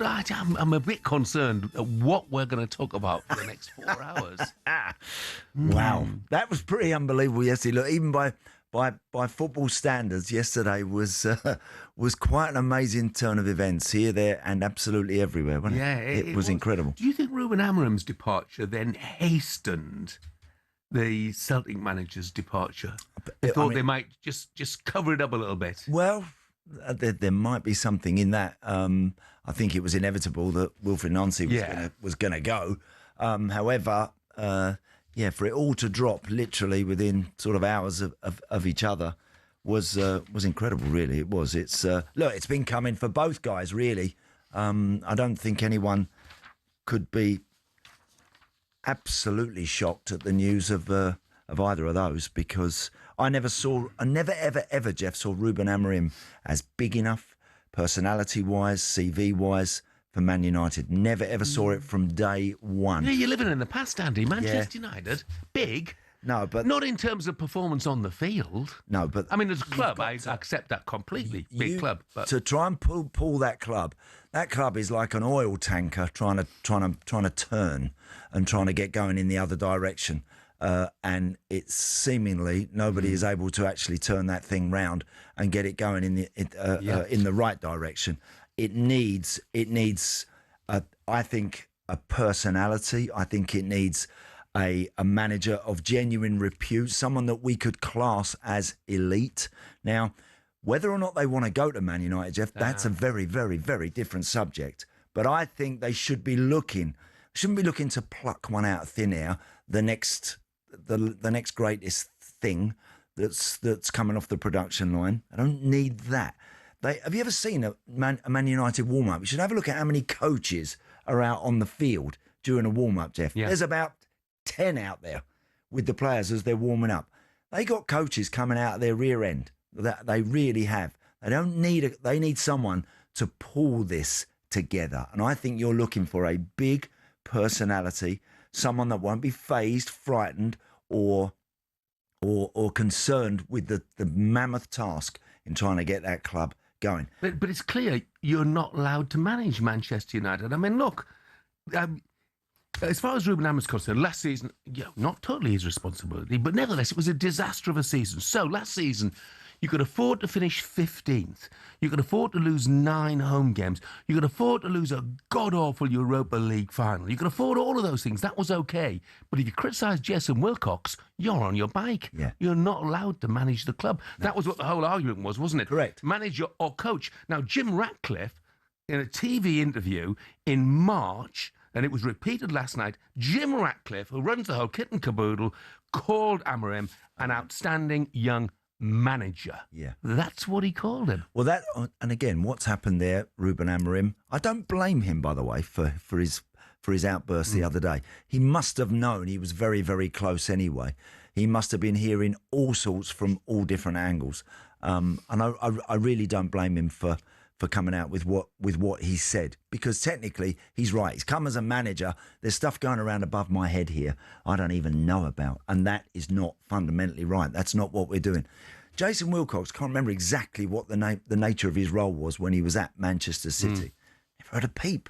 I'm a bit concerned at what we're going to talk about for the next 4 hours. Wow, that was pretty unbelievable yesterday. Look, even by football standards, yesterday was quite an amazing turn of events here, there, and absolutely everywhere. Wasn't it? It was incredible. Do you think Ruben Amorim's departure then hastened the Celtic manager's departure? They thought they might just cover it up a little bit. Well, there might be something in that. I think it was inevitable that Wilfried Nancy was going to go. However, for it all to drop literally within sort of hours of each other was incredible. Really, it was. It's it's been coming for both guys. Really, I don't think anyone could be absolutely shocked at the news of either of those, because I never ever, Jeff, saw Ruben Amorim as big enough, personality-wise, CV-wise, for Man United. Never ever saw it from day one. Yeah, you're living in the past, Andy. Manchester United, big. No, but not in terms of performance on the field. No, but I mean, as a club, I accept that completely. Big club, but to try and pull that club is like an oil tanker trying to turn and trying to get going in the other direction. And it's seemingly nobody is able to actually turn that thing round and get it going in the right direction. It needs I think a personality. I think it needs a manager of genuine repute, someone that we could class as elite. Now, whether or not they want to go to Man United, Jeff, that's a very, very, very different subject. But I think they shouldn't be looking to pluck one out of thin air, the next greatest thing that's coming off the production line. I don't need that. Have you ever seen a Man United warm-up? You should have a look at how many coaches are out on the field during a warm-up, Jeff. Yeah. There's about 10 out there with the players as they're warming up. They got coaches coming out of their rear end. That they really have. They need someone to pull this together. And I think you're looking for a big personality, someone that won't be fazed, frightened, or concerned with the mammoth task in trying to get that club going. But it's clear you're not allowed to manage Manchester United. I mean, look, as far as Ruben Amorim is concerned, last season, not totally his responsibility, but nevertheless, it was a disaster of a season. So last season, you could afford to finish 15th. You could afford to lose 9 home games. You could afford to lose a god-awful Europa League final. You could afford all of those things. That was okay. But if you criticise Jason Wilcox, you're on your bike. Yeah. You're not allowed to manage the club. No. That was what the whole argument was, wasn't it? Correct. Manager or coach. Now, Jim Ratcliffe, in a TV interview in March, and it was repeated last night, Jim Ratcliffe, who runs the whole kit and caboodle, called Amorim an outstanding young manager. Yeah. That's what he called him. Well, and again, what's happened there, Ruben Amorim, I don't blame him, by the way, for his outburst the other day. He must have known he was very, very close anyway. He must have been hearing all sorts from all different angles. And I really don't blame him for coming out with what he said, because technically he's right. He's come as a manager. There's stuff going around above my head here I don't even know about, and that is not fundamentally right. That's not what we're doing. Jason Wilcox, can't remember exactly what the nature of his role was when he was at Manchester City. Never heard a peep.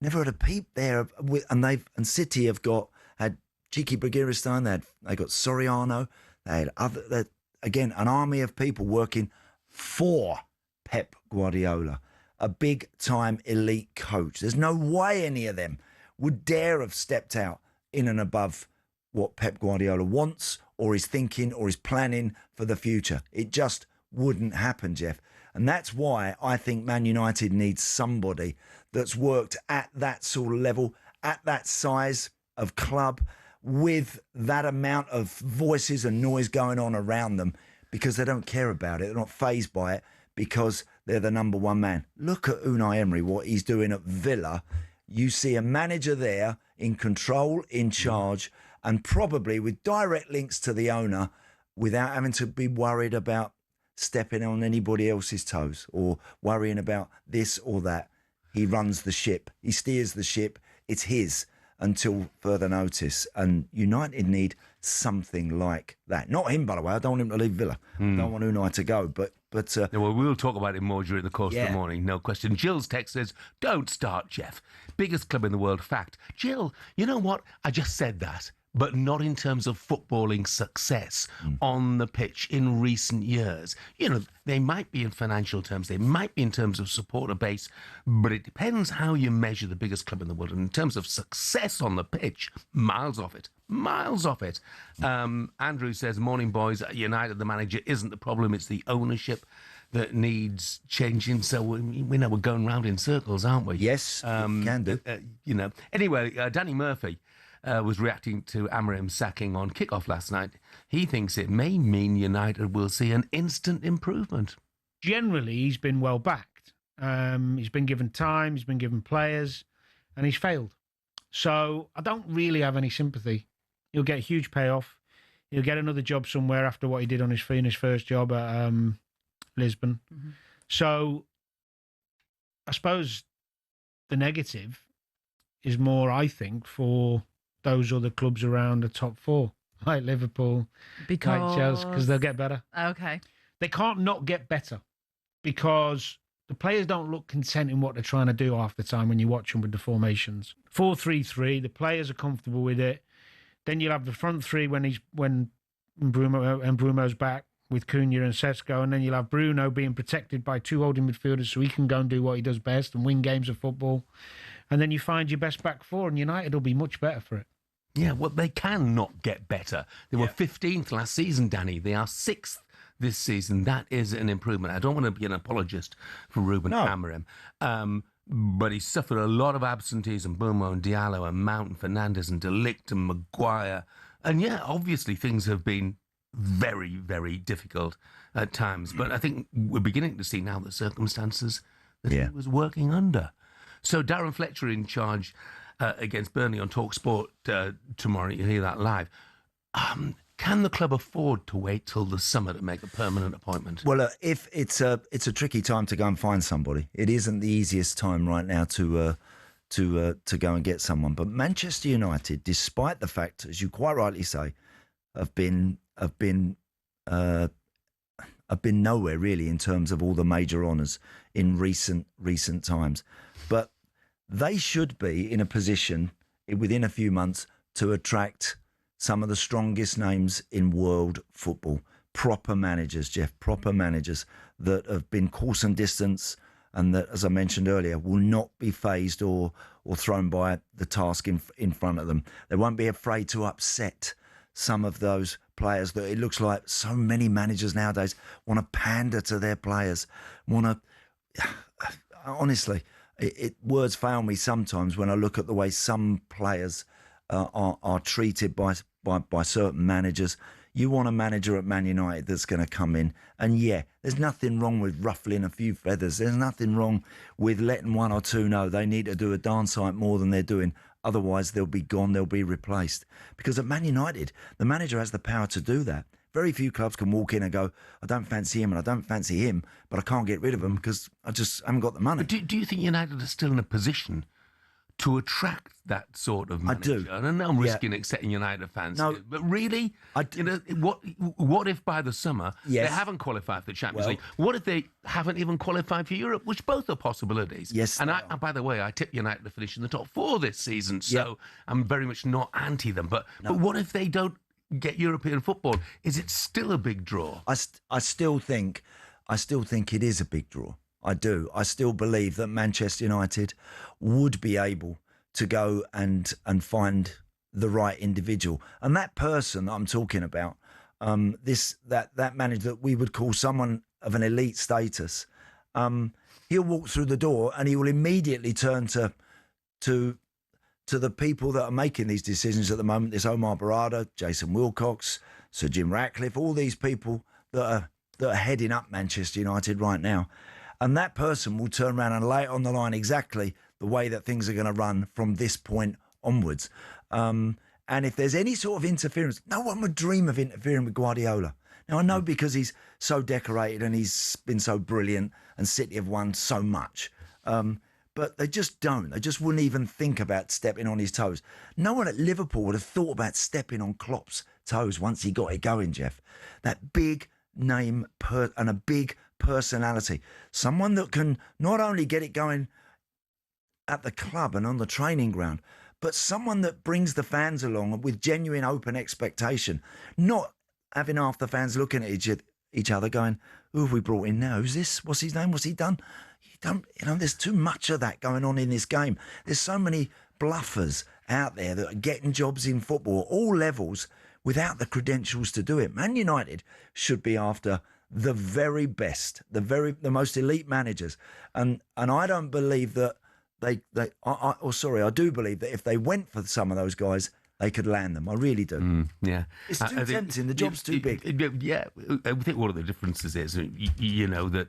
Never heard a peep there. And City had Cheeky Bergeristan. They got Soriano. They had again an army of people working for Pep Guardiola, a big-time elite coach. There's no way any of them would dare have stepped out in and above what Pep Guardiola wants or is thinking or is planning for the future. It just wouldn't happen, Jeff. And that's why I think Man United needs somebody that's worked at that sort of level, at that size of club, with that amount of voices and noise going on around them, because they don't care about it. They're not fazed by it, because they're the number one man. Look at Unai Emery, what he's doing at Villa. You see a manager there in control, in charge, and probably with direct links to the owner, without having to be worried about stepping on anybody else's toes or worrying about this or that. He runs the ship. He steers the ship. It's his until further notice. And United need something like that. Not him, by the way. I don't want him to leave Villa. I don't want Unai to go. But Yeah, well, we'll talk about it more during the course of Yeah. the morning, no question. Jill's text says, don't start, Jeff. Biggest club in the world, fact. Jill, you know what? I just said that, but not in terms of footballing success on the pitch in recent years. You know, they might be in financial terms, they might be in terms of supporter base, but it depends how you measure the biggest club in the world. And in terms of success on the pitch, miles off it. Miles off it. Andrew says, morning, boys. At United, the manager isn't the problem. It's the ownership that needs changing. So we know we're going round in circles, aren't we? yes, can do. You know. Anyway, Danny Murphy was reacting to Amorim's sacking on kickoff last night. He thinks it may mean United will see an instant improvement. Generally, he's been well backed. He's been given time, he's been given players, and he's failed. So I don't really have any sympathy. He'll get a huge payoff. He'll get another job somewhere after what he did on his first job at Lisbon. Mm-hmm. So I suppose the negative is more, I think, for those other clubs around the top four, like Liverpool, like Chelsea, because they'll get better. Okay. They can't not get better because the players don't look content in what they're trying to do half the time when you watch them with the formations. 4-3-3, the players are comfortable with it. Then you'll have the front three when Bruno's back with Cunha and Sesko, and then you'll have Bruno being protected by two holding midfielders so he can go and do what he does best and win games of football. And then you find your best back four, and United will be much better for it. Yeah, well, they can not get better. They were 15th last season, Danny. They are 6th this season. That is an improvement. I don't want to be an apologist for Ruben Amorim, but he suffered a lot of absenteeism. Bomo and Diallo and Mount and Fernandes and De Ligt and Maguire. And yeah, obviously things have been very, very difficult at times. But I think we're beginning to see now the circumstances that he was working under. So Darren Fletcher in charge against Burnley on talkSPORT tomorrow. You'll hear that live. Can the club afford to wait till the summer to make a permanent appointment? Well, if it's a tricky time to go and find somebody. It isn't the easiest time right now to go and get someone. But Manchester United, despite the fact, as you quite rightly say, have been nowhere really in terms of all the major honours in recent times. But they should be in a position within a few months to attract some of the strongest names in world football. Proper managers, Jeff, proper managers that have been course and distance and that, as I mentioned earlier, will not be fazed or thrown by the task in front of them. They won't be afraid to upset some of those players that it looks like so many managers nowadays want to pander to their players, honestly, words fail me sometimes when I look at the way some players are treated by certain managers. You want a manager at Man United that's going to come in, and there's nothing wrong with ruffling a few feathers. There's nothing wrong with letting one or two know they need to do a darn sight more than they're doing. Otherwise, they'll be gone, they'll be replaced. Because at Man United, the manager has the power to do that. Very few clubs can walk in and go, I don't fancy him and I don't fancy him, but I can't get rid of him because I just haven't got the money. But do you think United are still in a position to attract that sort of manager? I do. And I know I'm risking upsetting United fans, No, but really, what if by the summer they haven't qualified for the Champions League? What if they haven't even qualified for Europe, which both are possibilities? Yes. And by the way, I tip United to finish in the top 4 this season, so I'm very much not anti them. But what if they don't get European football? Is it still a big draw? I still think it is a big draw. I do. I still believe that Manchester United would be able to go and find the right individual. And that person that I'm talking about, that manager that we would call someone of an elite status, he'll walk through the door and he will immediately turn to the people that are making these decisions at the moment. There's Omar Barada, Jason Wilcox, Sir Jim Ratcliffe, all these people that are heading up Manchester United right now. And that person will turn around and lay it on the line exactly the way that things are going to run from this point onwards. And if there's any sort of interference, no one would dream of interfering with Guardiola. Now, I know because he's so decorated and he's been so brilliant and City have won so much. but they just don't. They just wouldn't even think about stepping on his toes. No one at Liverpool would have thought about stepping on Klopp's toes once he got it going, Jeff. That big name and a big personality. Someone that can not only get it going at the club and on the training ground, but someone that brings the fans along with genuine open expectation, not having half the fans looking at each other going, who have we brought in now? Who's this? What's his name? What's he done? There's too much of that going on in this game. There's so many bluffers out there that are getting jobs in football, all levels, without the credentials to do it. Man United should be after the very best, the most elite managers. And I don't believe that I do believe that if they went for some of those guys, they could land them. I really do. Yeah. It's too tempting. The job's too big. Yeah. I think one of the differences is, that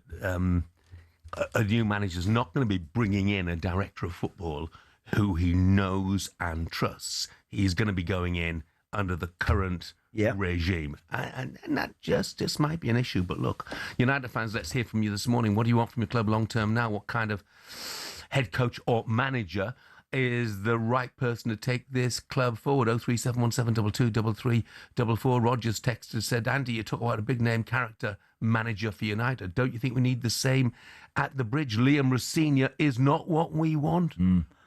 a new manager's not going to be bringing in a director of football who he knows and trusts. He's going to be going in under the current regime. And that just might be an issue. But look, United fans, let's hear from you this morning. What do you want from your club long term now? What kind of head coach or manager is the right person to take this club forward? 03717223344. Rogers texted said, Andy, you talk about a big name character manager for United. Don't you think we need the same at the Bridge? Liam Rossini is not what we want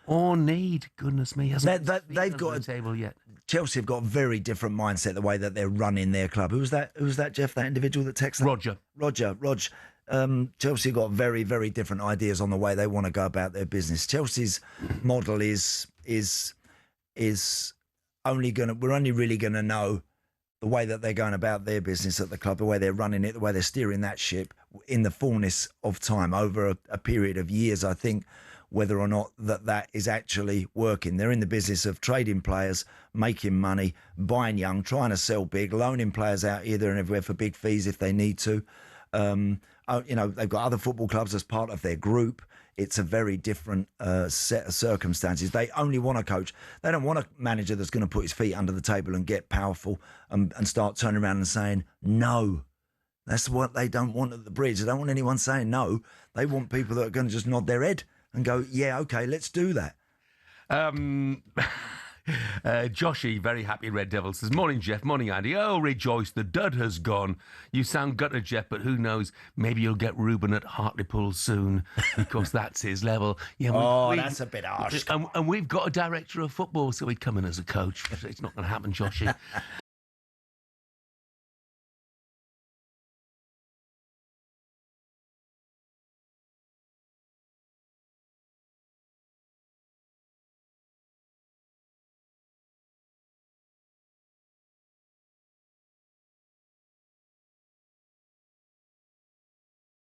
or need. Goodness me, hasn't they've got the table yet. Chelsea have got a very different mindset the way that they're running their club. Who's that, Jeff? That individual that texted? Roger. Chelsea got very, very different ideas on the way they want to go about their business. Chelsea's model is only we're only really gonna know the way that they're going about their business at the club, the way they're running it, the way they're steering that ship in the fullness of time over a period of years, I think, whether or not that is actually working. They're in the business of trading players, making money, buying young, trying to sell big, loaning players out either and everywhere for big fees if they need to. They've got other football clubs as part of their group. It's a very different set of circumstances. They only want a coach. They don't want a manager that's going to put his feet under the table and get powerful and start turning around and saying no. That's what they don't want at the Bridge. They don't want anyone saying no. They want people that are going to just nod their head and go, yeah, okay, let's do that. Joshy, very happy Red Devil, says, morning, Jeff, morning, Andy. Oh, rejoice, the dud has gone. You sound gutted, Jeff, but who knows? Maybe you'll get Ruben at Hartlepool soon, because that's his level. Yeah, that's a bit harsh. And we've got a director of football, so he'd come in as a coach. It's not going to happen, Joshy.